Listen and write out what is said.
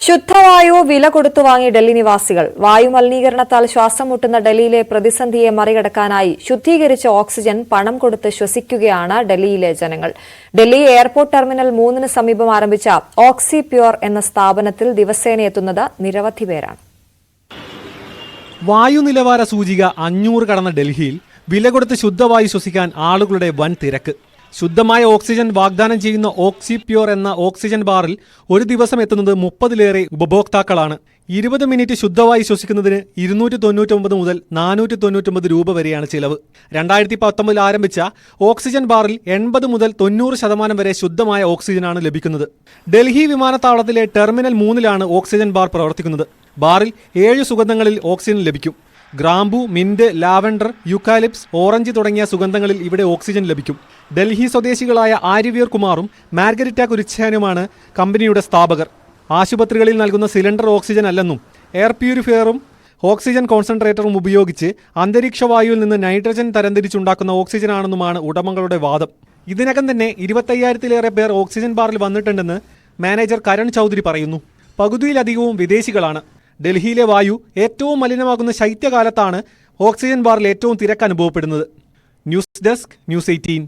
ശുദ്ധവായു വില കൊടുത്തു വാങ്ങി ഡൽഹി നിവാസികൾ. വായുമലിനീകരണത്താൽ ശ്വാസം മുട്ടുന്ന ഡൽഹിയിലെ പ്രതിസന്ധിയെ മറികടക്കാനായി ശുദ്ധീകരിച്ച ഓക്സിജൻ പണം കൊടുത്ത് ശ്വസിക്കുകയാണ് ഡൽഹിയിലെ ജനങ്ങൾ. ഡൽഹി എയർപോർട്ട് ടെർമിനൽ 3 സമീപം ആരംഭിച്ച ഓക്സി പ്യൂർ എന്ന സ്ഥാപനത്തിൽ ദിവസേന എത്തുന്നത് നിരവധി പേരാണ്. വായു നിലവാര സൂചിക 500 കടന്ന ഡൽഹിയിൽ വില കൊടുത്ത് ശുദ്ധവായു ശ്വസിക്കാൻ ആളുകളുടെ വൻ തിരക്ക്. ശുദ്ധമായ ഓക്സിജൻ വാഗ്ദാനം ചെയ്യുന്ന ഓക്സി പ്യൂർ എന്ന ഓക്സിജൻ ബാറിൽ ഒരു ദിവസം എത്തുന്നത് 30-ലേറെ ഉപഭോക്താക്കളാണ്. 20 മിനിറ്റ് ശുദ്ധവായു ശ്വസിക്കുന്നതിന് 299 മുതൽ 499 രൂപ വരെയാണ് ചിലവ്. 2019 ആരംഭിച്ച ഓക്സിജൻ ബാറിൽ 80 മുതൽ 90% വരെ ശുദ്ധമായ ഓക്സിജനാണ് ലഭിക്കുന്നത്. ഡൽഹി വിമാനത്താവളത്തിലെ ടെർമിനൽ 3-ലാണ് ഓക്സിജൻ ബാർ പ്രവർത്തിക്കുന്നത്. ബാറിൽ 7 സുഗന്ധങ്ങളിൽ ഓക്സിജൻ ലഭിക്കും. ഗ്രാമ്പു, മിന്റ്, ലാവൻഡർ, യുക്കാലിപ്സ്, ഓറഞ്ച് തുടങ്ങിയ സുഗന്ധങ്ങളിൽ ഇവിടെ ഓക്സിജൻ ലഭിക്കും. ഡൽഹി സ്വദേശികളായ ആര്യവീർ കുമാറും മാർഗരിറ്റ കുരിച്ചാനുമാണ് കമ്പനിയുടെ സ്ഥാപകർ. ആശുപത്രികളിൽ നൽകുന്ന സിലിണ്ടർ ഓക്സിജൻ അല്ലെന്നും എയർ പ്യൂരിഫയറും ഓക്സിജൻ കോൺസെൻട്രേറ്ററും ഉപയോഗിച്ച് അന്തരീക്ഷ വായുവിൽ നിന്ന് നൈട്രജൻ തരംതിരിച്ചുണ്ടാക്കുന്ന ഓക്സിജനാണെന്നുമാണ് ഉടമകളുടെ വാദം. ഇതിനകം തന്നെ 25,000-ലേറെ പേർ ഓക്സിജൻ ബാറിൽ വന്നിട്ടുണ്ടെന്ന് മാനേജർ കരൺ ചൗധരി പറയുന്നു. പകുതിയിലധികവും വിദേശികളാണ്. ഡൽഹിയിലെ വായു ഏറ്റവും മലിനമാകുന്ന ശൈത്യകാലത്താണ് ഓക്സിജൻ ബാറിൽ ഏറ്റവും തിരക്ക് അനുഭവപ്പെടുന്നത്. News desk, news 18.